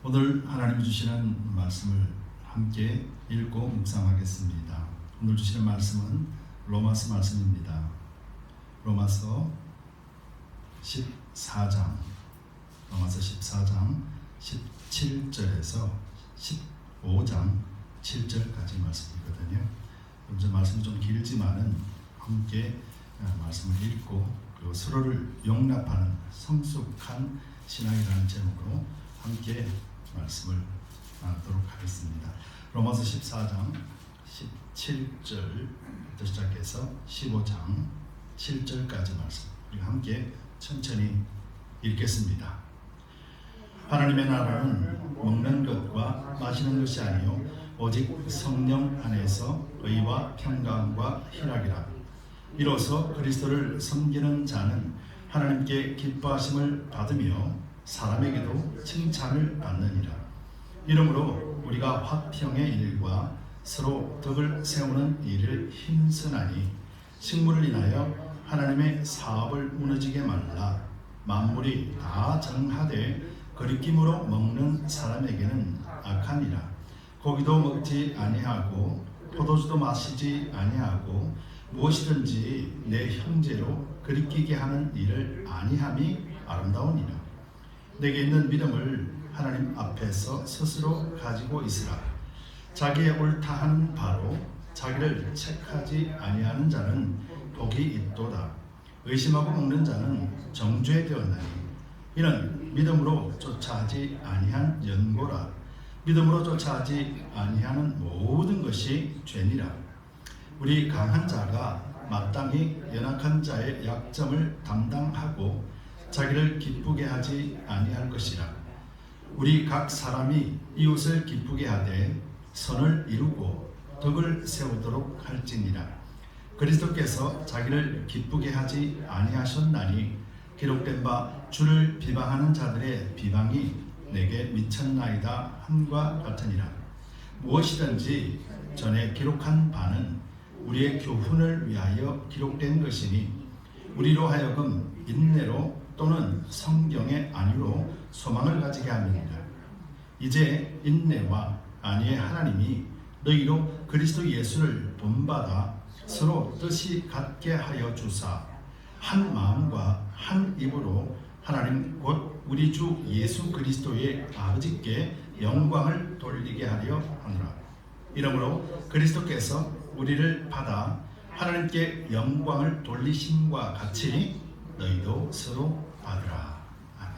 오늘 하나님이 주시는 말씀을 함께 읽고 묵상하겠습니다. 오늘 주시는 말씀은 로마서 말씀입니다. 로마서 14장 17절에서 15장 7절까지 말씀이거든요. 이제 말씀이 좀 길지만은 함께 말씀을 읽고 그리고 서로를 용납하는 성숙한 신앙이라는 제목으로 함께 말씀을 나누도록 하겠습니다. 로마서 14장 17절부터 시작해서 15장 7절까지 말씀 우리 함께 천천히 읽겠습니다. 하나님의 나라는 먹는 것과 마시는 것이 아니요 오직 성령 안에서 의와 평강과 희락이라. 이로써 그리스도를 섬기는 자는 하나님께 기뻐하심을 받으며 사람에게도 칭찬을 받느니라. 이러므로 우리가 화평의 일과 서로 덕을 세우는 일을 힘쓰나니 식물을 인하여 하나님의 사업을 무너지게 말라. 만물이 다 정하되 거리낌으로 먹는 사람에게는 악하니라. 고기도 먹지 아니하고 포도주도 마시지 아니하고 무엇이든지 내 형제로 거리끼게 하는 일을 아니함이 아름다우니라. 내게 있는 믿음을 하나님 앞에서 스스로 가지고 있으라. 자기의 옳다 하는 바로 자기를 책하지 아니하는 자는 복이 있도다. 의심하고 먹는 자는 정죄 되었나니 이는 믿음으로 쫓아하지 아니한 연고라. 믿음으로 쫓아하지 아니하는 모든 것이 죄니라. 우리 강한 자가 마땅히 연약한 자의 약점을 담당하고 자기를 기쁘게 하지 아니할 것이라. 우리 각 사람이 이웃을 기쁘게 하되 선을 이루고 덕을 세우도록 할지니라. 그리스도께서 자기를 기쁘게 하지 아니하셨나니 기록된 바 주를 비방하는 자들의 비방이 내게 미쳤나이다 함과 같으니라. 무엇이든지 전에 기록한 바는 우리의 교훈을 위하여 기록된 것이니 우리로 하여금 인내로 또는 성경의 안위로 소망을 가지게 합니다. 이제 인내와 안위의 하나님이 너희로 그리스도 예수를 본받아 서로 뜻이 같게 하여 주사 한 마음과 한 입으로 하나님 곧 우리 주 예수 그리스도의 아버지께 영광을 돌리게 하려 하노라. 이러므로 그리스도께서 우리를 받아 하나님께 영광을 돌리심과 같이 너희도 서로 받으라. 아멘.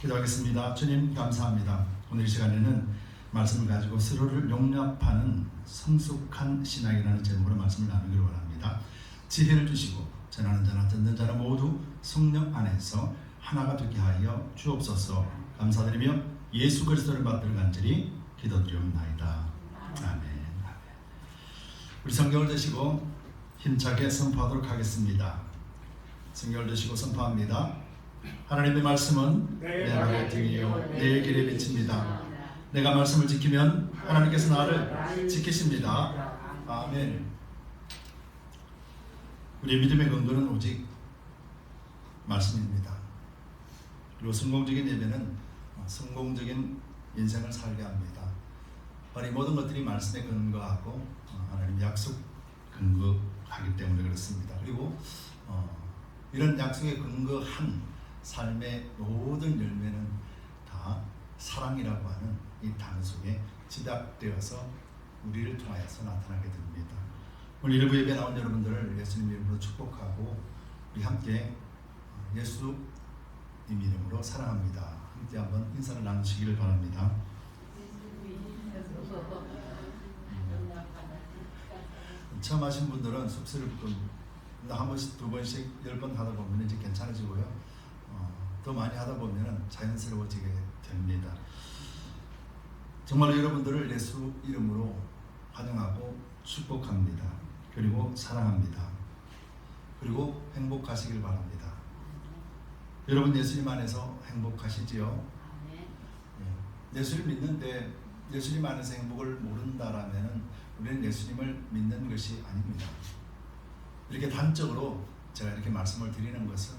기도하겠습니다. 주님 감사합니다. 오늘 이 시간에는 말씀을 가지고 서로를 용납하는 성숙한 신앙이라는 제목으로 말씀을 나누기를 원합니다. 지혜를 주시고 전하는 자나 듣는 자나 모두 성령 안에서 하나가 되게 하여 주옵소서. 감사드리며 예수 그리스도를 받들어 간절히 기도드리옵나이다. 아멘. 우리 성경을 드시고 힘차게 선포하도록 하겠습니다. 성경을 드시고 선포합니다. 하나님의 말씀은 내 발의 등이요 내 길에 비칩니다. 내가 말씀을 지키면 하나님께서 나를 지키십니다. 아멘. 우리의 믿음의 근거는 오직 말씀입니다. 그리고 성공적인 예배는 성공적인 인생을 살게 합니다. 바로 이 모든 것들이 말씀에 근거하고 하나님 약속 근거하기 때문에 그렇습니다. 그리고 이런 약속에 근거한 삶의 모든 열매는 다 사랑이라고 하는 이 단어 속에 집약되어서 우리를 통하여서 나타나게 됩니다. 오늘 일부 예배 나온 여러분들을 예수님 이름으로 축복하고 우리 함께 예수님 이름으로 사랑합니다. 함께 한번 인사를 나누시기를 바랍니다. 처음 하신 분들은 쑥스럽고 한 번씩, 두 번씩, 10번 하다 보면 이제 괜찮아지고요. 더 많이 하다 보면 자연스러워지게 됩니다. 정말 여러분들을 예수 이름으로 환영하고 축복합니다. 그리고 사랑합니다. 그리고 행복하시길 바랍니다. 여러분 예수님 안에서 행복하시지요? 예수를 믿는데 예수님 안에서 행복을 모른다라면 우리는 예수님을 믿는 것이 아닙니다. 이렇게 단적으로 제가 이렇게 말씀을 드리는 것은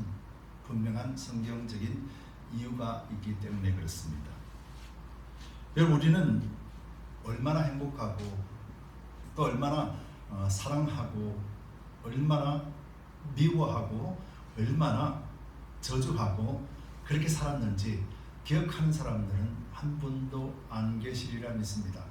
분명한 성경적인 이유가 있기 때문에 그렇습니다. 여러분, 우리는 얼마나 행복하고 또 얼마나 사랑하고 얼마나 미워하고 얼마나 저주하고 그렇게 살았는지 기억하는 사람들은 한 분도 안 계시리라 믿습니다.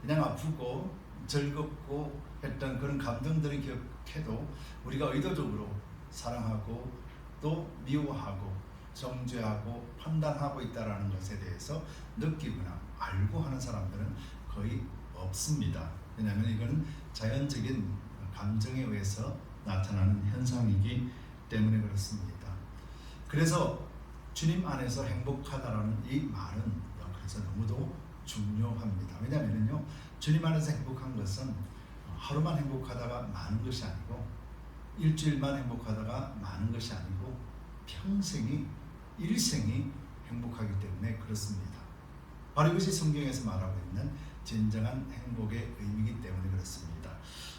그냥 아프고 즐겁고 했던 그런 감정들을 기억해도 우리가 의도적으로 사랑하고 또 미워하고 정죄하고 판단하고 있다는 것에 대해서 느끼거나 알고 하는 사람들은 거의 없습니다. 왜냐하면 이건 자연적인 감정에 의해서 나타나는 현상이기 때문에 그렇습니다. 그래서 주님 안에서 행복하다라는 이 말은 그래서 너무도 중요합니다. 왜냐하면요, 주님 안에서 행복한 것은 하루만 행복하다가 마는 것이 아니고 일주일만 행복하다가 마는 것이 아니고 평생이 일생이 행복하기 때문에 그렇습니다. 바로 이것이 성경에서 말하고 있는 진정한 행복의 의미이기 때문에 그렇습니다.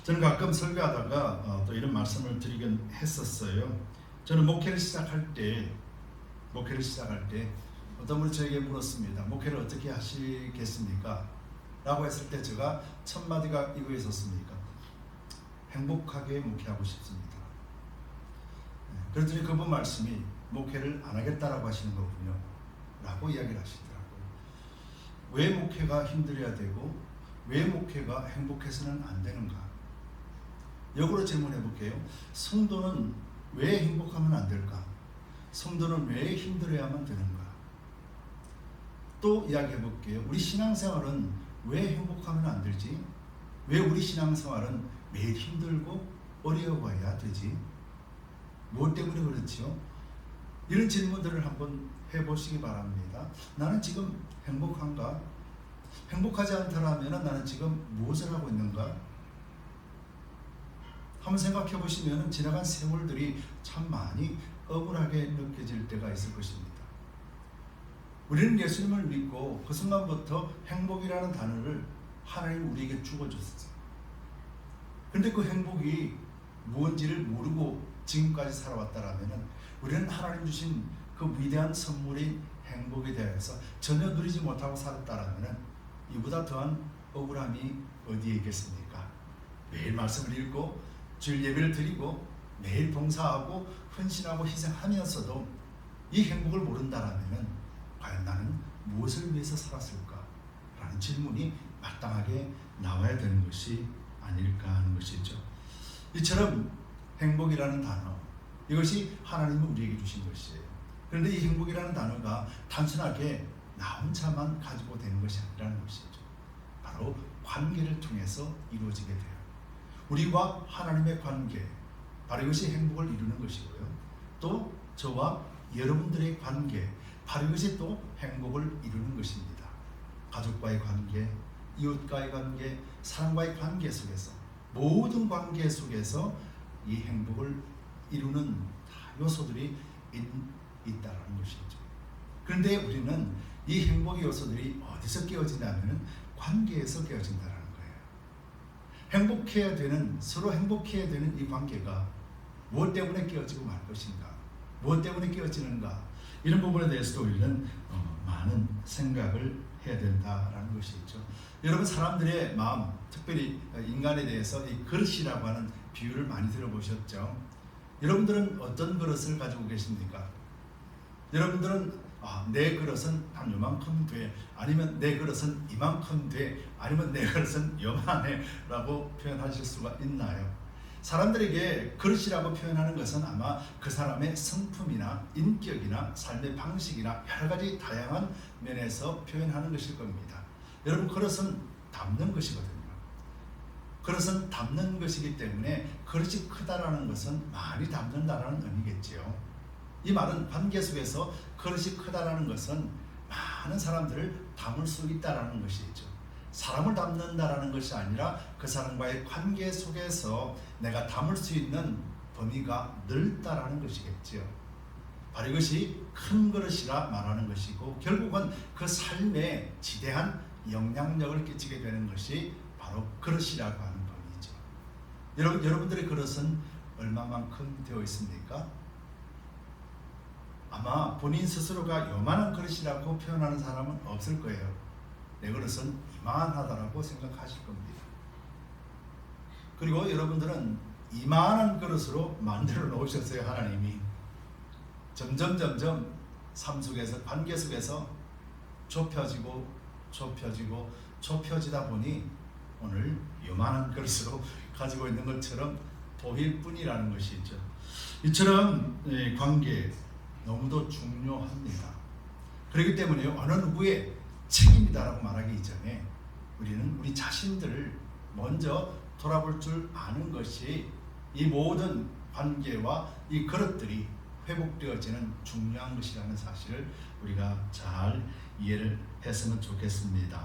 저는 가끔 설교하다가 또 이런 말씀을 드리긴 했었어요. 저는 목회를 시작할 때 어떤 분이 저에게 물었습니다. 목회를 어떻게 하시겠습니까? 라고 했을 때 제가 첫 마디가 이거였었습니까? 행복하게 목회하고 싶습니다. 그랬더니 그분 말씀이 목회를 안 하겠다라고 하시는 거군요 라고 이야기를 하시더라고요. 왜 목회가 힘들어야 되고 왜 목회가 행복해서는 안 되는가? 역으로 질문해 볼게요. 성도는 왜 행복하면 안 될까? 성도는 왜 힘들어야만 되는가? 또 이야기해 볼게요. 우리 신앙생활은 왜 행복하면 안 되지? 왜 우리 신앙생활은 매일 힘들고 어려워야 되지? 무엇 때문에 그렇지요? 이런 질문들을 한번 해보시기 바랍니다. 나는 지금 행복한가? 행복하지 않더라면 나는 지금 무엇을 하고 있는가? 한번 생각해 보시면 지나간 세월들이 참 많이 억울하게 느껴질 때가 있을 것입니다. 우리는 예수님을 믿고 그 순간부터 행복이라는 단어를 하나님 우리에게 주어줬어요. 그런데 그 행복이 무엇인지를 모르고 지금까지 살아왔다라면 우리는 하나님 주신 그 위대한 선물인 행복에 대해서 전혀 누리지 못하고 살았다라면 이보다 더한 억울함이 어디에 있겠습니까? 매일 말씀을 읽고 주일 예배를 드리고 매일 봉사하고 헌신하고 희생하면서도 이 행복을 모른다라면 과연 나는 무엇을 위해서 살았을까? 라는 질문이 마땅하게 나와야 되는 것이 아닐까 하는 것이죠. 이처럼 행복이라는 단어, 이것이 하나님이 우리에게 주신 것이에요. 그런데 이 행복이라는 단어가 단순하게 나 혼자만 가지고 되는 것이 아니라는 것이죠. 바로 관계를 통해서 이루어지게 돼요. 우리와 하나님의 관계, 바로 이것이 행복을 이루는 것이고요. 또 저와 여러분들의 관계, 바로 이것이 또 행복을 이루는 것입니다. 가족과의 관계, 이웃과의 관계, 사람과의 관계 속에서, 모든 관계 속에서 이 행복을 이루는 요소들이 있다는 것이죠. 그런데 우리는 이 행복의 요소들이 어디서 깨어지냐면 관계에서 깨어진다는 거예요. 행복해야 되는, 서로 행복해야 되는 이 관계가 무엇 때문에 깨어지고 말 것인가? 무엇 때문에 깨어지는가? 이런 부분에 대해서도 우리는 많은 생각을 해야 된다라는 것이죠. 여러분, 사람들의 마음, 특별히 인간에 대해서 이 그릇이라고 하는 비유를 많이 들어보셨죠? 여러분들은 어떤 그릇을 가지고 계십니까? 여러분들은 내 그릇은 한 요만큼 돼, 아니면 내 그릇은 이만큼 돼, 아니면 내 그릇은 요만해 라고 표현하실 수가 있나요? 사람들에게 그릇이라고 표현하는 것은 아마 그 사람의 성품이나 인격이나 삶의 방식이나 여러 가지 다양한 면에서 표현하는 것일 겁니다. 여러분, 그릇은 담는 것이거든요. 그릇은 담는 것이기 때문에 그릇이 크다라는 것은 많이 담는다라는 의미겠지요. 이 말은 관계 속에서 그릇이 크다라는 것은 많은 사람들을 담을 수 있다라는 것이죠. 사람을 담는다라는 것이 아니라 그 사람과의 관계 속에서 내가 담을 수 있는 범위가 넓다라는 것이겠지요. 바로 이것이 큰 그릇이라 말하는 것이고, 결국은 그 삶에 지대한 영향력을 끼치게 되는 것이 바로 그릇이라고 하는 범위죠. 여러분들의 그릇은 얼마만큼 되어 있습니까? 아마 본인 스스로가 요만한 그릇이라고 표현하는 사람은 없을 거예요. 내 그릇은 이만하다라고 생각하실 겁니다. 그리고 여러분들은 이만한 그릇으로 만들어 놓으셨어요. 하나님이 점점 삶 속에서, 관계 속에서 좁혀지고 좁혀지다 보니 오늘 요만한 그릇으로 가지고 있는 것처럼 보일 뿐이라는 것이죠. 이처럼 관계 너무도 중요합니다. 그렇기 때문에 어느 누구의 책임이다라고 말하기 이전에 우리는 우리 자신들을 먼저 돌아볼 줄 아는 것이 이 모든 관계와 이 그릇들이 회복되어지는 중요한 것이라는 사실을 우리가 잘 이해를 했으면 좋겠습니다.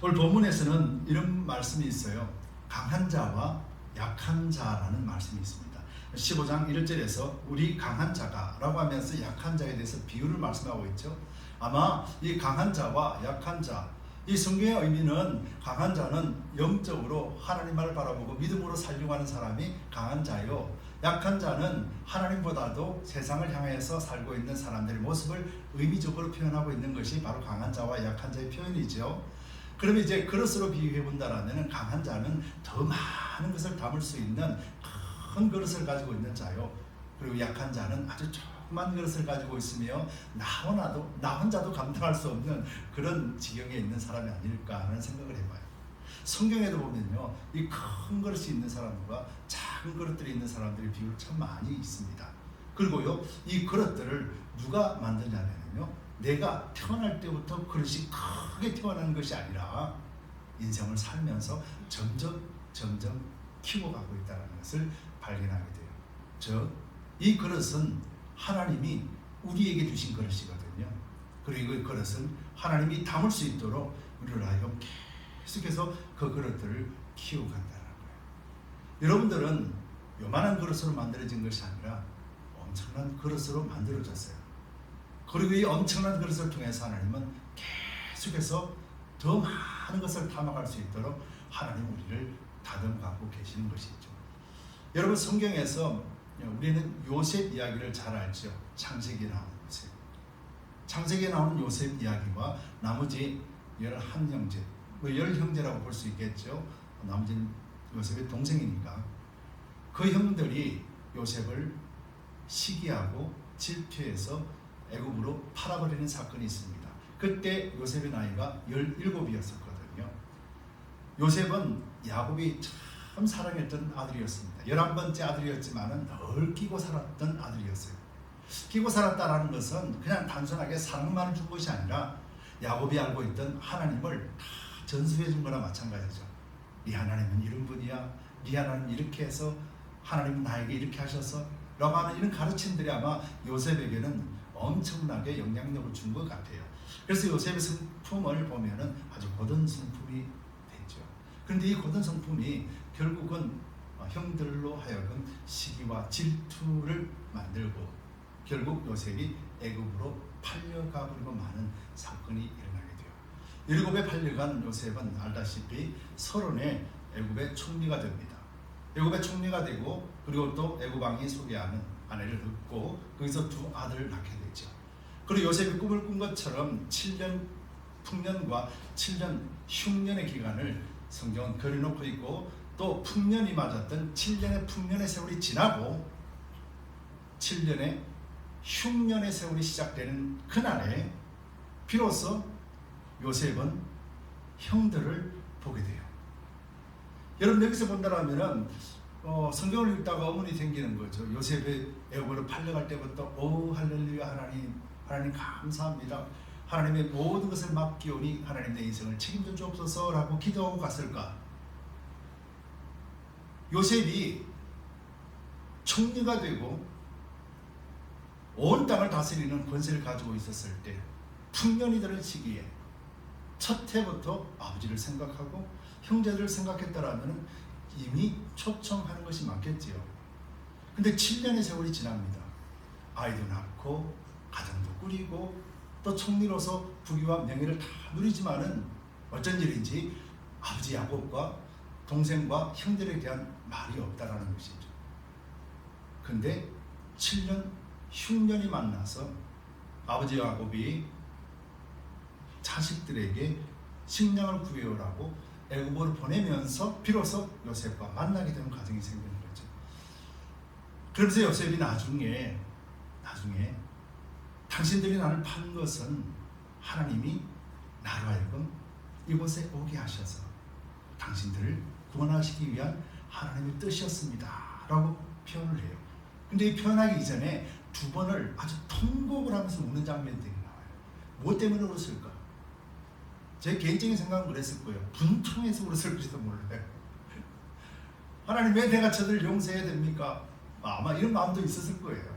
오늘 본문에서는 이런 말씀이 있어요. 강한 자와 약한 자라는 말씀이 있습니다. 15장 1절에서 우리 강한 자가 라고 하면서 약한 자에 대해서 비유를 말씀하고 있죠. 아마 이 강한 자와 약한 자, 이 성경의 의미는 강한 자는 영적으로 하나님을 바라보고 믿음으로 살려고 하는 사람이 강한 자요, 약한 자는 하나님보다도 세상을 향해서 살고 있는 사람들의 모습을 의미적으로 표현하고 있는 것이 바로 강한 자와 약한 자의 표현이죠. 그러면 이제 그릇으로 비유해 본다라면 강한 자는 더 많은 것을 담을 수 있는 큰 그릇을 가지고 있는 자요, 그리고 약한 자는 아주 조그만 그릇을 가지고 있으며 나 혼자도 감당할 수 없는 그런 지경에 있는 사람이 아닐까 하는 생각을 해봐요. 성경에도 보면요, 이 큰 그릇이 있는 사람들과 작은 그릇들이 있는 사람들의 비율이 참 많이 있습니다. 그리고요, 이 그릇들을 누가 만드냐면요, 내가 태어날 때부터 그릇이 크게 태어나는 것이 아니라 인생을 살면서 점점 키워가고 있다는 것을 발견하게 돼요. 즉, 이 그릇은 하나님이 우리에게 주신 그릇이거든요. 그리고 이 그릇은 하나님이 담을 수 있도록 우리를 하여금 계속해서 그 그릇들을 키워간다는 거예요. 여러분들은 요만한 그릇으로 만들어진 것이 아니라 엄청난 그릇으로 만들어졌어요. 그리고 이 엄청난 그릇을 통해서 하나님은 계속해서 더 많은 것을 담아갈 수 있도록 하나님 우리를 다듬어가고 계시는 것이죠. 여러분, 성경에서 우리는 요셉 이야기를 잘 알죠. 창세기에 나오는 요셉. 창세기에 나오는 요셉 이야기와 나머지 11형제, 10형제라고 볼 수 있겠죠. 나머지는 요셉의 동생이니까. 그 형들이 요셉을 시기하고 질투해서 애굽으로 팔아버리는 사건이 있습니다. 그때 요셉의 나이가 17이었었거든요. 요셉은 야곱이 참 사랑했던 아들이었습니다. 11번째 아들이었지만 늘 끼고 살았던 아들이었어요. 끼고 살았다는 것은 그냥 단순하게 사랑만 준 것이 아니라 야곱이 알고 있던 하나님을 다 전수해 준 거나 마찬가지죠. 네 하나님은 이런 분이야, 네 하나님 이렇게 해서, 하나님은 나에게 이렇게 하셔서 라고 하는 이런 가르침들이 아마 요셉에게는 엄청나게 영향력을 준 것 같아요. 그래서 요셉의 성품을 보면은 아주 고든 성품이 되죠. 그런데 이 고든 성품이 결국은 형들로 하여금 시기와 질투를 만들고 결국 요셉이 애굽으로 팔려가 버리고 많은 사건이 일어나게 돼요. 7에 팔려간 요셉은 알다시피 서론의 애굽의 총리가 됩니다. 애굽의 총리가 되고, 그리고 또 애굽 왕이 소개하는 아내를 얻고 거기서 2 아들을 낳게 되죠. 그리고 요셉이 꿈을 꾼 것처럼 7년 풍년과 7년 흉년의 기간을 성경은 그려놓고 있고, 또 풍년이 맞았던 7년의 풍년의 세월이 지나고 7년의 흉년의 세월이 시작되는 그날에 비로소 요셉은 형들을 보게 돼요. 여러분, 여기서 본다라면은 성경을 읽다가 어머니 생기는 거죠. 요셉의 애굽으로 팔려갈 때부터 오 할렐루야, 하나님 감사합니다, 하나님의 모든 것을 맡기오니 하나님 내 인생을 책임져 주옵소서라고 기도하고 갔을까? 요셉이 총리가 되고 온 땅을 다스리는 권세를 가지고 있었을 때, 풍년이 들은 시기에 첫 해부터 아버지를 생각하고 형제들을 생각했다라면 이미 초청하는 것이 맞겠지요. 근데 7년의 세월이 지납니다. 아이도 낳고 가정도 꾸리고 또 총리로서 부귀와 명예를 다 누리지만은 어쩐 일인지 아버지 야곱과 동생과 형들에 대한 말이 없다라는 것이죠. 근데 7년 흉년이 만나서 아버지 야곱이 자식들에게 식량을 구해오라고 애굽으로 보내면서 비로소 요셉과 만나게 되는 과정이 생기는 거죠. 그러면서 요셉이 나중에 당신들이 나를 판 것은 하나님이 나로 하여금 이곳에 오게 하셔서 당신들을 구원하시기 위한 하나님의 뜻이었습니다 라고 표현을 해요. 근데 이 표현하기 이전에 두 번을 아주 통곡을 하면서 우는 장면들이 나와요. 뭐 때문에 울었을까? 제 개인적인 생각은 그랬을 거예요. 분통해서 울었을지도 몰라요. 하나님 왜 내가 저들을 용서해야 됩니까? 아마 이런 마음도 있었을 거예요.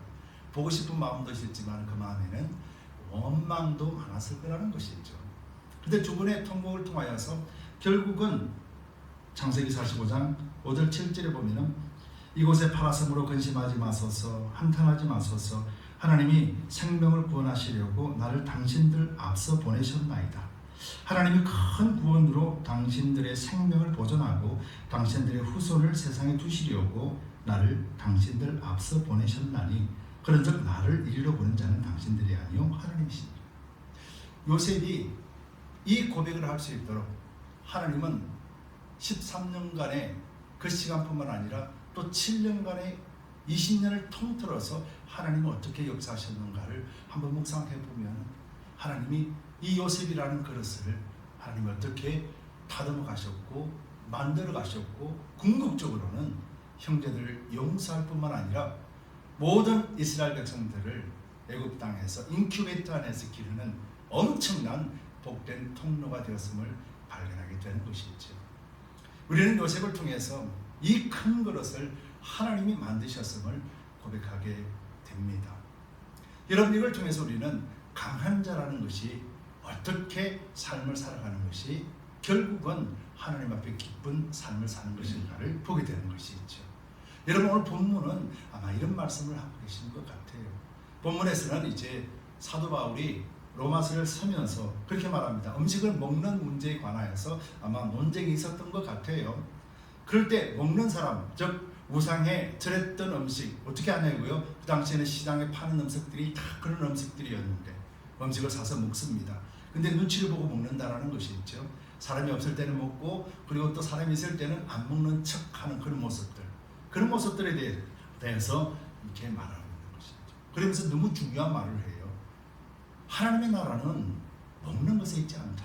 보고 싶은 마음도 있었지만 그 마음에는 원망도 많았을 거라는 것이죠. 그런데 두 번의 통곡을 통하여서 결국은 창세기 45장 5절 7절에 보면은 이곳에 파라섬으로 근심하지 마소서, 한탄하지 마소서, 하나님이 생명을 구원하시려고 나를 당신들 앞서 보내셨나이다. 하나님이 큰 구원으로 당신들의 생명을 보존하고 당신들의 후손을 세상에 두시려고 나를 당신들 앞서 보내셨나니 그런즉 나를 이리로 보낸 자는 당신들이 아니요 하나님이시니라. 요셉이 이 고백을 할 수 있도록 하나님은 13년간의 그 시간뿐만 아니라 또 7년간의 20년을 통틀어서 하나님은 어떻게 역사하셨는가를 한번 묵상해 보면 하나님이 이 요셉이라는 그릇을 하나님이 어떻게 다듬어 가셨고 만들어 가셨고 궁극적으로는 형제들을 용서할 뿐만 아니라 모든 이스라엘 백성들을 애굽 땅에서 인큐베이터 안에서 기르는 엄청난 복된 통로가 되었음을 발견하게 되는 것이죠. 우리는 요셉을 통해서 이 큰 그릇을 하나님이 만드셨음을 고백하게 됩니다. 여러분, 이걸 통해서 우리는 강한 자라는 것이 어떻게 삶을 살아가는 것이 결국은 하나님 앞에 기쁜 삶을 사는 것인가를 보게 되는 것이죠. 여러분, 오늘 본문은 아마 이런 말씀을 하고 계신 것 같아요. 본문에서는 이제 사도 바울이 로마서를 쓰면서 그렇게 말합니다. 음식을 먹는 문제에 관하여서 아마 논쟁이 있었던 것 같아요. 그럴 때 먹는 사람, 즉 우상에 절했던 음식 어떻게 하냐고요? 그 당시에는 시장에 파는 음식들이 다 그런 음식들이었는데 음식을 사서 먹습니다. 근데 눈치를 보고 먹는다라는 것이 있죠. 사람이 없을 때는 먹고 그리고 또 사람이 있을 때는 안 먹는 척하는 그런 모습들, 그런 모습들에 대해서 이렇게 말하는 것이죠. 그러면서 너무 중요한 말을 해요. 하나님의 나라는 먹는 것에 있지 않다.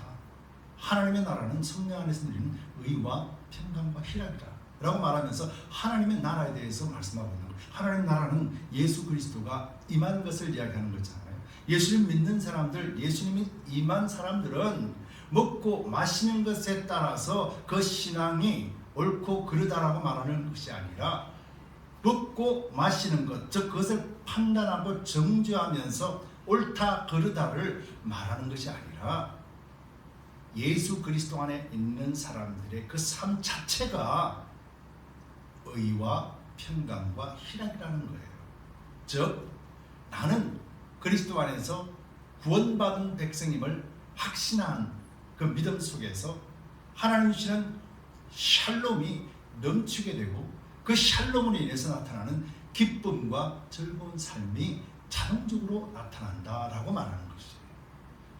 하나님의 나라는 성령 안에서 누리는 의와 평강과 희락이다 라고 말하면서 하나님의 나라에 대해서 말씀하고 있는 거예요. 하나님의 나라는 예수 그리스도가 임한 것을 이야기하는 거잖아요. 예수님 믿는 사람들, 예수님이 임한 사람들은 먹고 마시는 것에 따라서 그 신앙이 옳고 그르다라고 말하는 것이 아니라 먹고 마시는 것, 즉 그것을 판단하고 정죄하면서 옳다 그르다를 말하는 것이 아니라 예수 그리스도 안에 있는 사람들의 그 삶 자체가 의와 평강과 희락이라는 거예요. 즉 나는 그리스도 안에서 구원받은 백성임을 확신한 그 믿음 속에서 하나님 주시는 샬롬이 넘치게 되고 그 샬롬으로 인해서 나타나는 기쁨과 즐거운 삶이 자동적으로 나타난다라고 말하는 것이에요.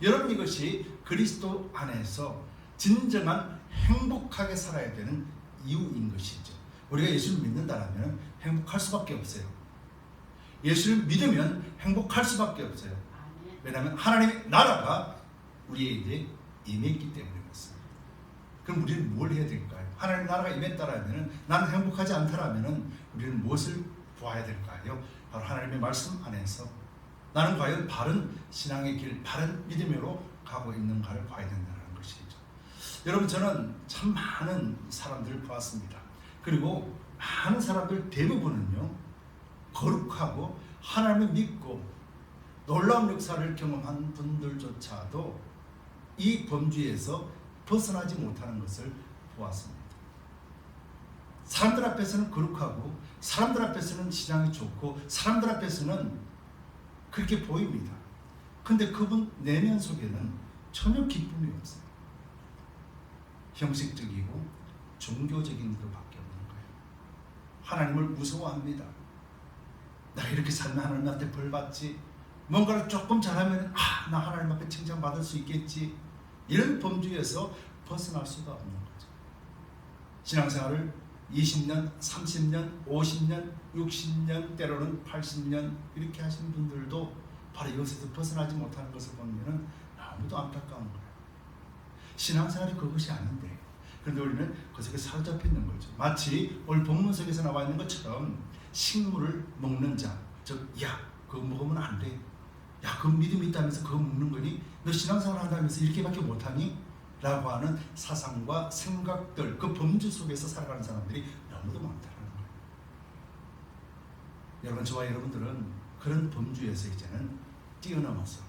여러분, 이것이 그리스도 안에서 진정한 행복하게 살아야 되는 이유인 것이죠. 우리가 예수를 믿는다면 행복할 수밖에 없어요. 예수를 믿으면 행복할 수밖에 없어요. 왜냐하면 하나님의 나라가 우리에게 임했기 때문에 그렇습니다. 그럼 우리는 뭘 해야 될까요? 하나님의 나라가 임했다라면 나는 행복하지 않다라면 우리는 무엇을 보아야 될까요? 바로 하나님의 말씀 안에서 나는 과연 바른 신앙의 길, 바른 믿음으로 가고 있는가를 봐야 된다는 것이죠. 여러분, 저는 참 많은 사람들을 보았습니다. 그리고 많은 사람들 대부분은요, 거룩하고 하나님을 믿고 놀라운 역사를 경험한 분들조차도 이 범주에서 벗어나지 못하는 것을 보았습니다. 사람들 앞에서는 거룩하고 사람들 앞에서는 신앙이 좋고 사람들 앞에서는 그렇게 보입니다. 근데 그분 내면 속에는 전혀 기쁨이 없어요. 형식적이고 종교적인 것밖에 없는 거예요. 하나님을 무서워합니다. 나 이렇게 살면 하나님한테 벌 받지, 뭔가를 조금 잘하면 나 하나님 앞에 칭찬받을 수 있겠지, 이런 범주에서 벗어날 수가 없는 거죠. 신앙생활을 20년, 30년, 50년, 60년, 때로는 80년 이렇게 하신 분들도 바로 이것에서 벗어나지 못하는 것을 보면 아무도 안타까운 거예요. 신앙생활이 그것이 아닌데, 그런데 우리는 그 속에 사로잡혀 있는 거죠. 마치 오늘 본문 속에서 나와 있는 것처럼 식물을 먹는 자, 즉, 야, 그거 먹으면 안 돼. 야, 그 믿음이 있다면서 그거 먹는 거니? 너 신앙생활 한다면서 이렇게밖에 못하니? 라고 하는 사상과 생각들, 그 범주 속에서 살아가는 사람들이 너무도 많다는 거예요. 여러분, 저와 여러분들은 그런 범주에서 이제는 뛰어넘어서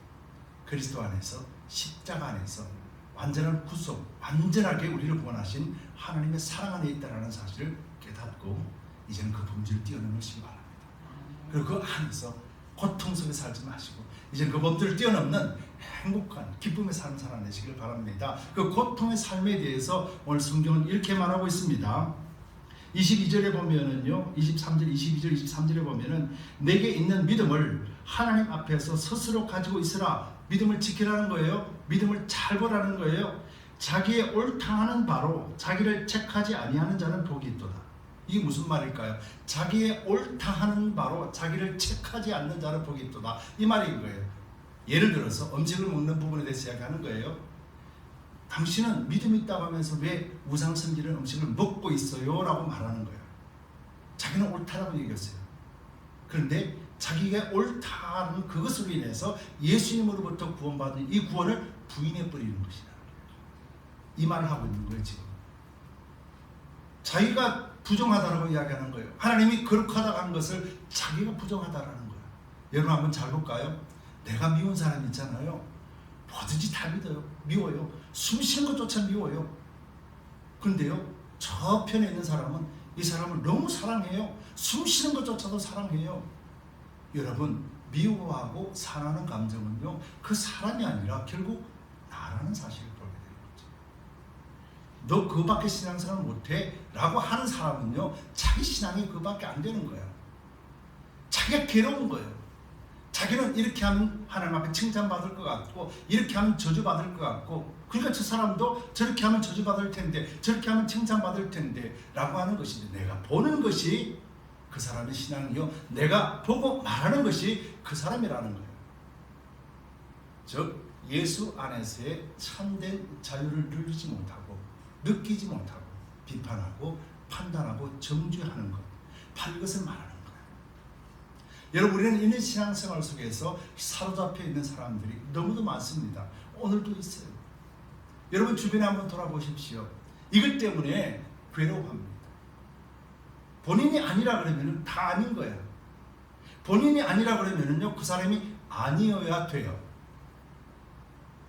그리스도 안에서, 십자가 안에서 완전한 구속, 완전하게 우리를 구원하신 하나님의 사랑 안에 있다는 사실을 깨닫고 이제는 그 범주를 뛰어넘으시기 바랍니다. 그리고 그 안에서 고통 속에 살지 마시고 이제는 그 범주를 뛰어넘는 행복한 기쁨의 삶을 살아내시길 바랍니다. 그 고통의 삶에 대해서 오늘 성경은 이렇게 말하고 있습니다. 22절에 보면은요, 23절, 22절, 23절에 보면은 내게 있는 믿음을 하나님 앞에서 스스로 가지고 있으라. 믿음을 지키라는 거예요. 믿음을 잘 보라는 거예요. 자기의 옳다 하는 바로 자기를 책하지 아니하는 자는 복이 있도다. 이게 무슨 말일까요? 자기의 옳다 하는 바로 자기를 책하지 않는 자는 복이 있도다. 이 말인 거예요. 예를 들어서 음식을 먹는 부분에 대해서 이야기하는 거예요. 당신은 믿음이 있다고 하면서 왜 우상 섬기는 음식을 먹고 있어요? 라고 말하는 거예요. 자기는 옳다라고 얘기했어요. 그런데 자기가 옳다는 그것으로 인해서 예수님으로부터 구원받은 이 구원을 부인해버리는 것이다. 이 말을 하고 있는 거예요, 지금. 자기가 부정하다라고 이야기하는 거예요. 하나님이 거룩하다고 하는 것을 자기가 부정하다라는 거예요. 여러분 한번 잘 볼까요? 내가 미운 사람 있잖아요. 뭐든지 다 믿어요. 미워요. 숨 쉬는 것조차 미워요. 그런데요, 저 편에 있는 사람은 이 사람을 너무 사랑해요. 숨 쉬는 것조차도 사랑해요. 여러분, 미워하고 사랑하는 감정은요, 그 사람이 아니라 결국 나라는 사실을 보게 되는 거죠. 너 그거밖에 신앙생활 못해? 라고 하는 사람은요, 자기 신앙이 그거밖에 안 되는 거예요. 자기가 괴로운 거예요. 자기는 이렇게 하면 하나님 앞에 칭찬받을 것 같고 이렇게 하면 저주받을 것 같고, 그러니까 저 사람도 저렇게 하면 저주받을 텐데 저렇게 하면 칭찬받을 텐데 라고 하는 것인데, 내가 보는 것이 그 사람의 신앙이요, 내가 보고 말하는 것이 그 사람이라는 거예요. 즉 예수 안에서의 참된 자유를 누리지 못하고 느끼지 못하고 비판하고 판단하고 정죄하는 것, 바로 이것을 말하는 거예요. 여러분, 우리는 이런 신앙생활 속에서 사로잡혀 있는 사람들이 너무도 많습니다. 오늘도 있어요. 여러분 주변에 한번 돌아보십시오. 이것 때문에 괴로워합니다. 본인이 아니라 그러면 다 아닌 거예요. 본인이 아니라 그러면요, 그 사람이 아니어야 돼요.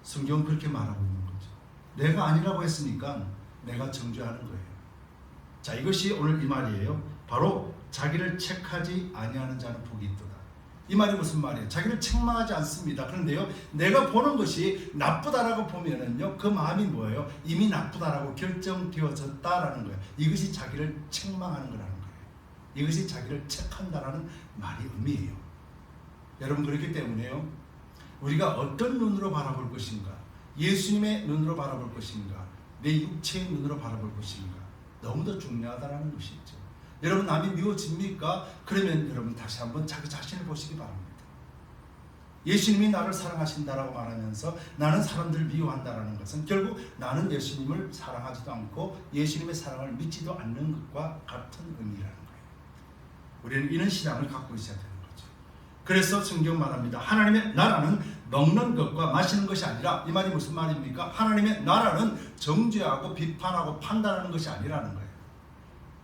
성경은 그렇게 말하고 있는 거죠. 내가 아니라고 했으니까 내가 정죄하는 거예요. 자, 이것이 오늘 이 말이에요. 바로 자기를 책하지 아니하는 자는 복이 있도다. 이 말이 무슨 말이에요? 자기를 책망하지 않습니다. 그런데요, 내가 보는 것이 나쁘다라고 보면은요, 그 마음이 뭐예요? 이미 나쁘다라고 결정되어졌다라는 거예요. 이것이 자기를 책망하는 거라는 거예요. 이것이 자기를 책한다라는 말이 의미예요. 여러분, 그렇기 때문에요, 우리가 어떤 눈으로 바라볼 것인가, 예수님의 눈으로 바라볼 것인가, 내 육체의 눈으로 바라볼 것인가, 너무도 중요하다라는 것이죠. 여러분, 남이 미워집니까? 그러면 여러분 다시 한번 자기 자신을 보시기 바랍니다. 예수님이 나를 사랑하신다라고 말하면서 나는 사람들을 미워한다라는 것은 결국 나는 예수님을 사랑하지도 않고 예수님의 사랑을 믿지도 않는 것과 같은 의미라는 거예요. 우리는 이런 신앙을 갖고 있어야 되는 거죠. 그래서 성경 말합니다. 하나님의 나라는 먹는 것과 마시는 것이 아니라, 이 말이 무슨 말입니까? 하나님의 나라는 정죄하고 비판하고 판단하는 것이 아니라는 거예요.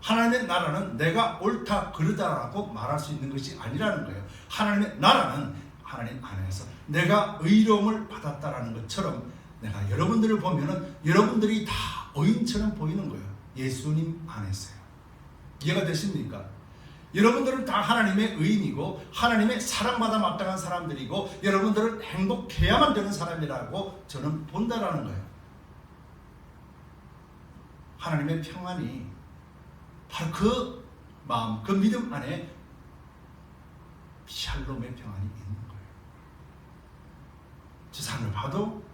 하나님의 나라는 내가 옳다 그르다라고 말할 수 있는 것이 아니라는 거예요. 하나님의 나라는 하나님 안에서 내가 의로움을 받았다라는 것처럼, 내가 여러분들을 보면은 여러분들이 다 의인처럼 보이는 거예요. 예수님 안에서요. 이해가 되십니까? 여러분들은 다 하나님의 의인이고 하나님의 사랑받아 마땅한 사람들이고 여러분들은 행복해야만 되는 사람이라고 저는 본다라는 거예요. 하나님의 평안이 바로 그 마음, 그 믿음 안에 샬롬의 평안이 있는 거예요. 저 사람을 봐도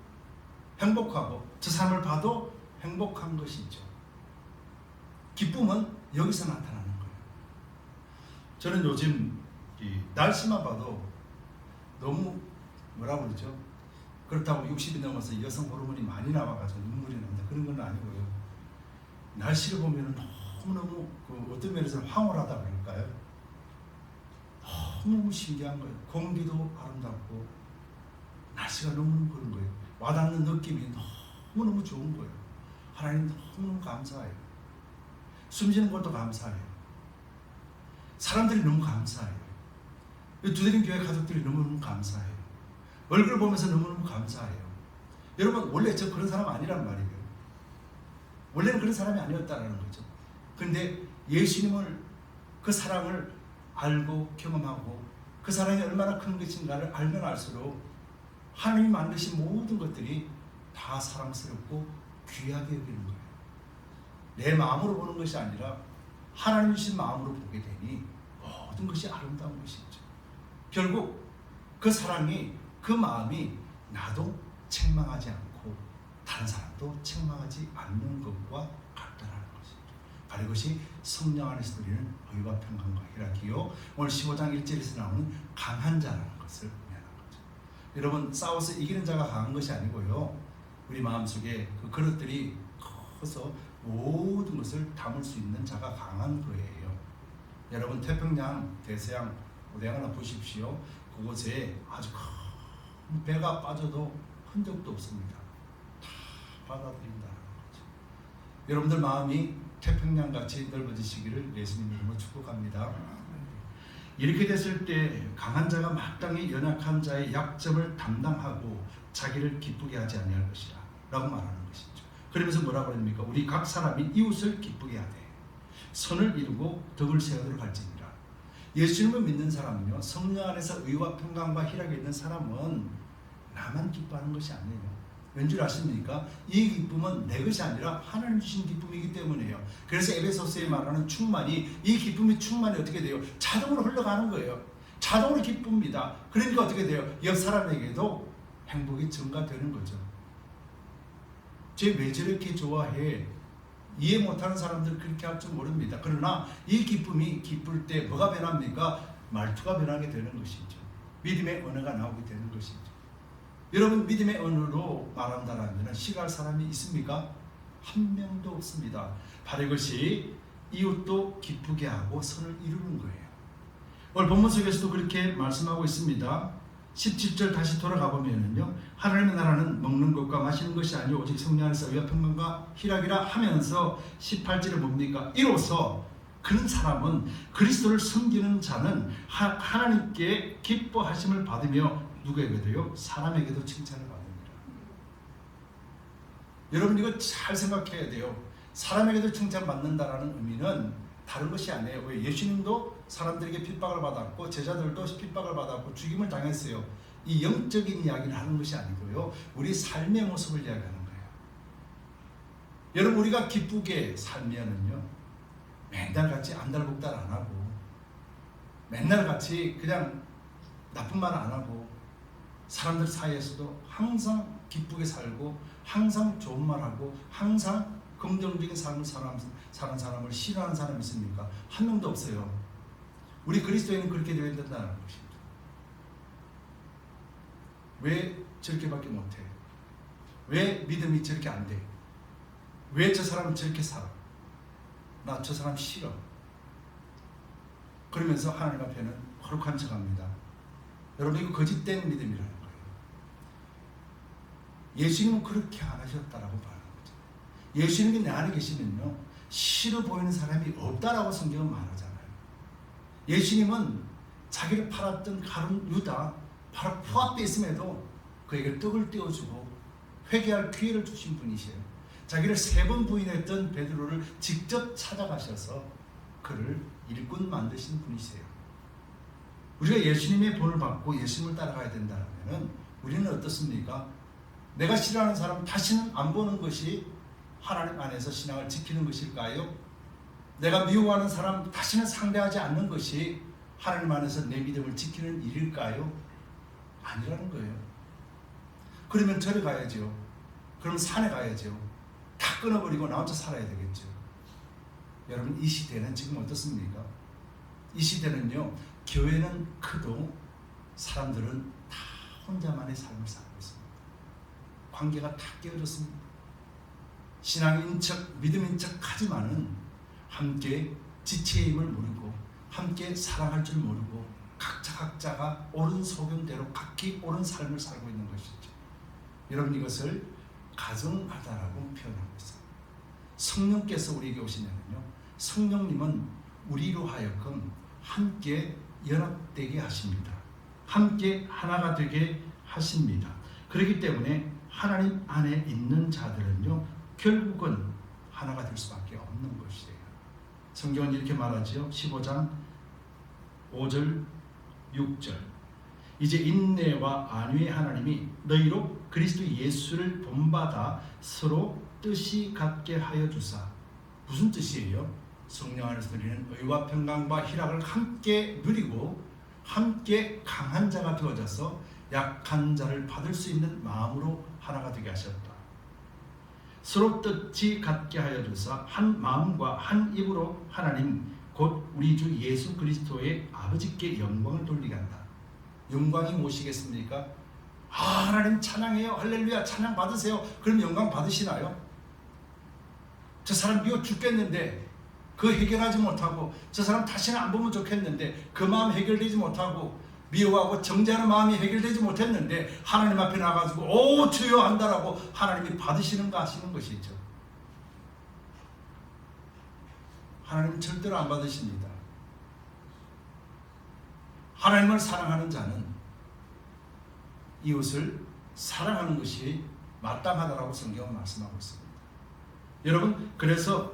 행복하고 저 사람을 봐도 행복한 것이죠. 기쁨은 여기서 나타나는 거예요. 저는 요즘 이 날씨만 봐도 너무 뭐라 그러죠? 그렇다고 60이 넘어서 여성 호르몬이 많이 나와가지고 눈물이 납니다. 그런 건 아니고요. 날씨를 보면 너무너무 어떤 면에서는 황홀하다 그럴까요? 너무너무 신기한 거예요. 공기도 아름답고 날씨가 너무너무 그런 거예요. 와닿는 느낌이 너무너무 좋은 거예요. 하나님 너무너무 감사해요. 숨쉬는 것도 감사해요. 사람들이 너무 감사해요. 두드림 교회 가족들이 너무너무 감사해요. 얼굴 보면서 너무너무 감사해요. 여러분 원래 저 그런 사람 아니란 말이에요. 원래는 그런 사람이 아니었다는 거죠. 그런데 예수님을 그 사랑을 알고 경험하고 그 사랑이 얼마나 큰 것인가를 알면 알수록 하나님이 만드신 모든 것들이 다 사랑스럽고 귀하게 여기는 거예요. 내 마음으로 보는 것이 아니라 하나님 주신 마음으로 보게 되니 모든 것이 아름다운 것이죠. 결국 그 사랑이 그 마음이 나도 책망하지 않고 다른 사람도 책망하지 않는 것과 같다라는 것이죠. 바로 이것이 성령 안에서 누리는 의와 평강과 희락이요. 오늘 15장 1절에서 나오는 강한 자라는 것을 의미하는 거죠. 여러분 싸워서 이기는 자가 강한 것이 아니고요. 우리 마음속에 그 그릇들이 커서 모든 것을 담을 수 있는 자가 강한 거예요. 여러분 태평양, 대서양, 오대양을 보십시오. 그곳에 아주 큰 배가 빠져도 흔적도 없습니다. 다 받아들인다는 거죠. 여러분들 마음이 태평양같이 넓어지시기를 예수님 이름으로 축복합니다. 이렇게 됐을 때 강한 자가 마땅히 연약한 자의 약점을 담당하고 자기를 기쁘게 하지 아니할 것이라 라고 말하는 것이죠. 그러면서 뭐라고 합니까? 우리 각 사람이 이웃을 기쁘게 하되 선을 이루고 덕을 세우도록 할지니라. 예수님을 믿는 사람은요, 성령 안에서 의와 평강과 희락이 있는 사람은 나만 기뻐하는 것이 아니에요. 왠줄 아십니까? 이 기쁨은 내 것이 아니라 하나님 주신 기쁨이기 때문이에요. 그래서 에베소서에 말하는 충만이, 이 기쁨이 충만이 어떻게 돼요? 자동으로 흘러가는 거예요. 자동으로 기쁩니다. 그러니까 어떻게 돼요? 옆 사람에게도 행복이 증가되는 거죠. 쟤 왜 저렇게 좋아해? 이해 못하는 사람들 그렇게 할 줄 모릅니다. 그러나 이 기쁨이 기쁠 때 뭐가 변합니까? 말투가 변하게 되는 것이죠. 믿음의 언어가 나오게 되는 것이죠. 여러분 믿음의 언어로 말한다면 싫어할 사람이 있습니까? 한 명도 없습니다. 바로 이것이 이웃도 기쁘게 하고 선을 이루는 거예요. 오늘 본문 속에서도 그렇게 말씀하고 있습니다. 17절 다시 돌아가 보면은요, 하나님의 나라는 먹는 것과 마시는 것이 아니오 오직 성령 안에서 의와 평강과 희락이라 하면서 18절에 뭡니까? 이로써 그런 사람은 그리스도를 섬기는 자는 하나님께 기뻐하심을 받으며 누구에게도요? 사람에게도 칭찬을 받습니다. 여러분 이거 잘 생각해야 돼요. 사람에게도 칭찬받는다라는 의미는 다른 것이 아니에요. 왜? 예수님도 사람들에게 핍박을 받았고 제자들도 핍박을 받았고 죽임을 당했어요. 이 영적인 이야기를 하는 것이 아니고요. 우리 삶의 모습을 이야기하는 거예요. 여러분 우리가 기쁘게 살면은요, 맨날 같이 안달복달 안 하고 맨날 같이 그냥 나쁜 말 안 하고 사람들 사이에서도 항상 기쁘게 살고 항상 좋은 말하고 항상 긍정적인 삶을 사는 사람을 싫어하는 사람이 있습니까? 한 명도 없어요. 우리 그리스도인은 그렇게 되어야 된다는 것입니다. 왜 저렇게밖에 못해? 왜 믿음이 저렇게 안 돼? 왜 저 사람은 저렇게 살아? 나 저 사람 싫어. 그러면서 하나님 앞에는 거룩한 척합니다. 여러분 이거 거짓된 믿음이라는 거예요. 예수님은 그렇게 안 하셨다라고 말하는 거죠. 예수님이 내 안에 계시면요, 싫어 보이는 사람이 없다라고 성경은 말하잖아요. 예수님은 자기를 팔았던 가룟 유다 바로 그 앞에 있음에도 그에게 떡을 떼어주고 회개할 기회를 주신 분이세요. 자기를 3번 부인했던 베드로를 직접 찾아가셔서 그를 일꾼 만드신 분이세요. 우리가 예수님의 본을 받고 예수님을 따라가야 된다면 우리는 어떻습니까? 내가 싫어하는 사람 다시는 안 보는 것이 하나님 안에서 신앙을 지키는 것일까요? 내가 미워하는 사람 다시는 상대하지 않는 것이 하나님 안에서 내 믿음을 지키는 일일까요? 아니라는 거예요. 그러면 절에 가야죠. 그럼 산에 가야죠. 다 끊어버리고 나 혼자 살아야 되겠죠. 여러분, 이 시대는 지금 어떻습니까? 이 시대는요, 교회는 크도 사람들은 다 혼자만의 삶을 살고 있습니다. 관계가 다 깨어졌습니다. 신앙인 척, 믿음인 척 하지만은 함께 지체의 힘을 모르고 함께 사랑할 줄 모르고 각자가 옳은 소견대로 각기 옳은 삶을 살고 있는 것이죠. 여러분, 이것을 가증하다라고 표현하고 있습니다. 성령께서 우리에게 오시면요, 성령님은 우리로 하여금 함께 연합되게 하십니다. 함께 하나가 되게 하십니다. 그렇기 때문에 하나님 안에 있는 자들은요, 결국은 하나가 될 수밖에 없는 것이에요. 성경은 이렇게 말하죠. 15장 5절 6절 이제 인내와 안위의 하나님이 너희로 그리스도 예수를 본받아 서로 뜻이 같게 하여 주사. 무슨 뜻이에요? 성령 안에서 누리는 의와 평강과 희락을 함께 누리고 함께 강한 자가 되어져서 약한 자를 받을 수 있는 마음으로 하나가 되게 하셨다. 서로 뜻이 같게 하여 주사 한 마음과 한 입으로 하나님 곧 우리 주 예수 그리스도의 아버지께 영광을 돌리게 한다. 영광이 무엇이겠습니까? 하나님 찬양해요. 할렐루야 찬양 받으세요. 그럼 영광 받으시나요? 저 사람 미워 죽겠는데 그 해결하지 못하고 저 사람 다시는 안 보면 좋겠는데 그 마음 해결되지 못하고 미워하고 정죄하는 마음이 해결되지 못했는데 하나님 앞에 나가지고 오 주여 한다라고 하나님이 받으시는가 하시는 것이죠. 하나님은 절대로 안 받으십니다. 하나님을 사랑하는 자는 이웃을 사랑하는 것이 마땅하다라고 성경은 말씀하고 있습니다. 여러분, 그래서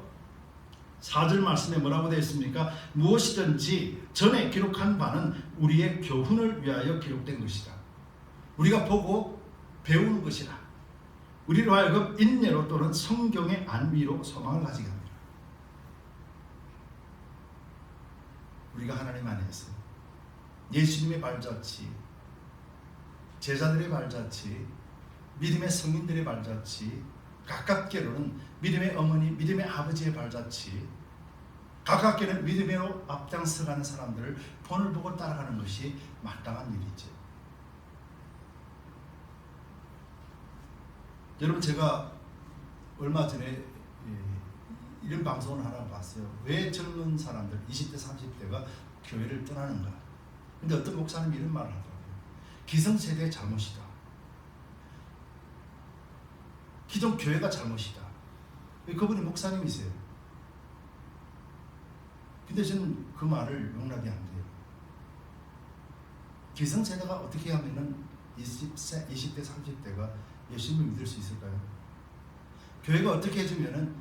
4절 말씀에 뭐라고 되어 있습니까? 무엇이든지 전에 기록한 바는 우리의 교훈을 위하여 기록된 것이다. 우리가 보고 배우는 것이다. 우리로 하여금 인내로 또는 성경의 안위로 소망을 가지게 합니다. 우리가 하나님 안에서 예수님의 발자취, 제자들의 발자취, 믿음의 성인들의 발자취, 가깝게로는 믿음의 어머니, 믿음의 아버지의 발자취, 가깝게는 믿음으로 앞장서가는 사람들을 본을 보고 따라가는 것이 마땅한 일이죠. 여러분, 제가 얼마 전에 이런 방송을 하나 봤어요. 왜 젊은 사람들 20대 30대가 교회를 떠나는가. 근데 어떤 목사님이 이런 말을 하더라고요. 기성세대의 잘못이다. 기존 교회가 잘못이다. 그분이 목사님이세요. 근데 저는 그 말을 용납이 안 돼요. 기성세대가 어떻게 하면은 20대 30대가 예수님을 믿을 수 있을까요? 교회가 어떻게 해주면은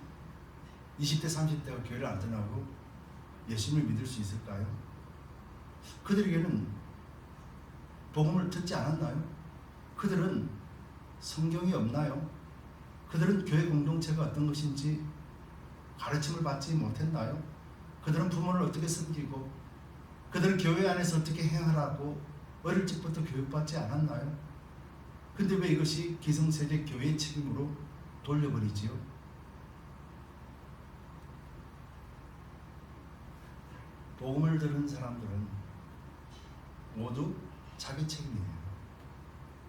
20대 30대가 교회를 안 떠나고 예수님을 믿을 수 있을까요? 그들에게는 복음을 듣지 않았나요? 그들은 성경이 없나요? 그들은 교회 공동체가 어떤 것인지 가르침을 받지 못했나요? 그들은 부모를 어떻게 섬기고 그들은 교회 안에서 어떻게 행하라고 어릴 적부터 교육받지 않았나요? 근데 왜 이것이 기성세대 교회의 책임으로 돌려버리지요? 복음을 들은 사람들은 모두 자기 책임이에요.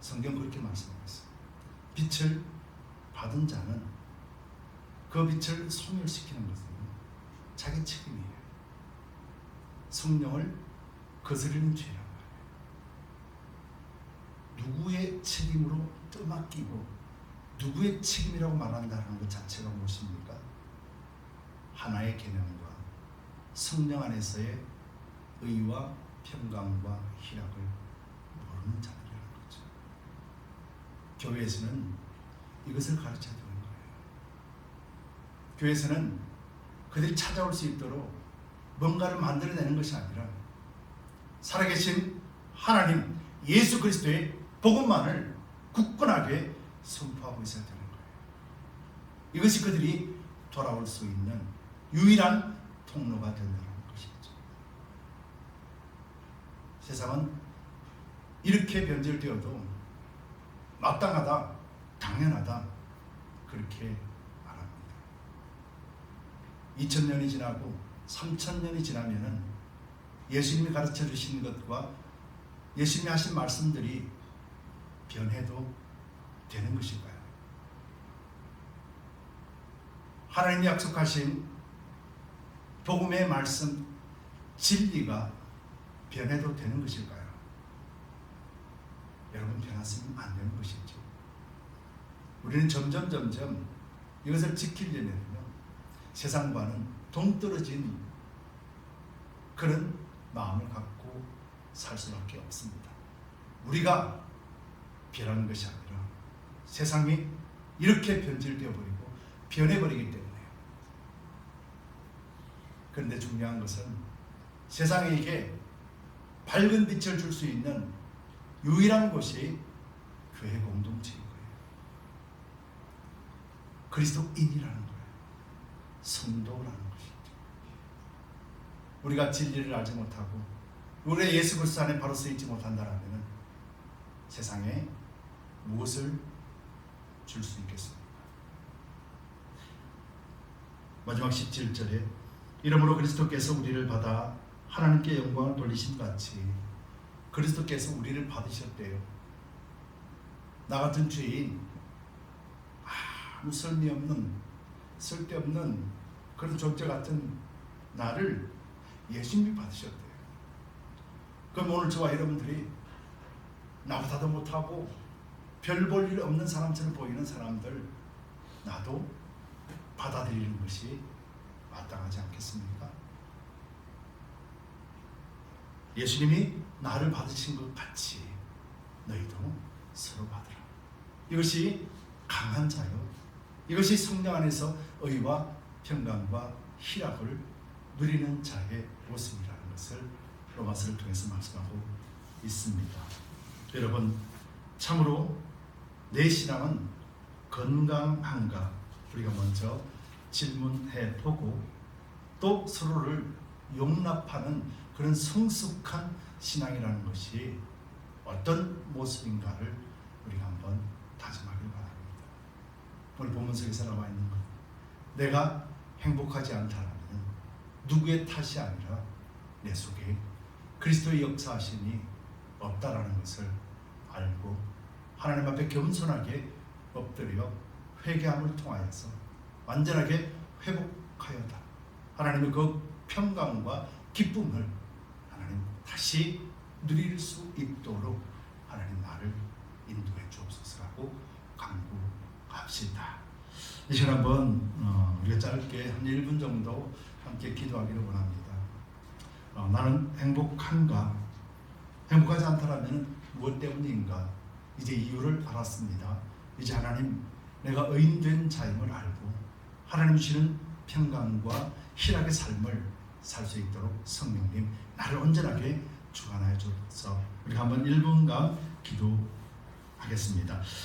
성경 그렇게 말씀하고 있어요. 빛을 받은 자는 그 빛을 소멸시키는 것은 자기 책임이에요. 성령을 거스르는 죄라고 해요. 누구의 책임으로 떠맡기고 누구의 책임이라고 말한다는 것 자체가 무엇입니까? 하나의 계명과 성령 안에서의 의와 평강과 희락을 모르는 자들이라는 거죠. 교회에서는 이것을 가르쳐야 되는 거예요. 교회에서는 그들이 찾아올 수 있도록 뭔가를 만들어내는 것이 아니라 살아계신 하나님 예수 그리스도의 복음만을 굳건하게 선포하고 있어야 되는 거예요. 이것이 그들이 돌아올 수 있는 유일한 통로가 된다는 것이죠. 세상은 이렇게 변질되어도 마땅하다, 당연하다, 그렇게 말합니다. 2000년이 지나고 3000년이 지나면은 예수님이 가르쳐 주신 것과 예수님이 하신 말씀들이 변해도 되는 것일까요? 하나님이 약속하신 복음의 말씀, 진리가 변해도 되는 것일까요? 여러분, 변했으면 안 되는 것이죠. 우리는 점점 이것을 지키려면요, 세상과는 동떨어진 그런 마음을 갖고 살 수밖에 없습니다. 우리가 변하는 것이 아니라 세상이 이렇게 변질되어 버리고 변해버리기 때문에요. 그런데 중요한 것은 세상에게 밝은 빛을 줄 수 있는 유일한 곳이 교회 공동체인 거예요. 그리스도인이라는 거예요. 성도라는 것이죠. 우리가 진리를 알지 못하고 우리의 예수 그리스도 안에 바로 서 있지 못한다면 세상에 무엇을 줄 수 있겠습니까? 마지막 17절에 이러므로 그리스도께서 우리를 받아 하나님께 영광을 돌리신 같이 그리스도께서 우리를 받으셨대요. 나 같은 죄인, 아무 쓸데없는 그런 존재 같은 나를 예수님이 받으셨대요. 그럼 오늘 저와 여러분들이 나보다도 못하고 별 볼 일 없는 사람처럼 보이는 사람들, 나도 받아들이는 것이 마땅하지 않겠습니까? 예수님이 나를 받으신 것 같이 너희도 서로 받으라. 이것이 강한 자요, 이것이 성령 안에서 의와 평강과 희락을 누리는 자의 모습이라는 것을 로마서를 통해서 말씀하고 있습니다. 여러분, 참으로 내 신앙은 건강한가? 우리가 먼저 질문해 보고 또 서로를 용납하는 그런 성숙한 신앙이라는 것이 어떤 모습인가를 우리가 한번 다짐하길 바랍니다. 오늘 본문 속에서 나와 있는 것, 내가 행복하지 않다라면 누구의 탓이 아니라 내 속에 그리스도의 역사하심이 없다라는 것을 알고 하나님 앞에 겸손하게 엎드려 회개함을 통하여서 완전하게 회복하여다. 하나님의 그 평강과 기쁨을 하나님 다시 누릴 수 있도록 하나님 나를 인도해 주옵소서라고 간구합시다. 이 시간 한번 우리가 짧게 한 1분 정도 함께 기도하기를 원합니다. 나는 행복한가? 행복하지 않다라면 무엇 때문인가? 이제 이유를 알았습니다. 이제 하나님, 내가 의인된 자임을 알고 하나님 주시는 평강과 희락의 삶을 살 수 있도록 성령님 나를 온전하게 주관하여 주옵소서. 우리 한번 1분간 기도하겠습니다.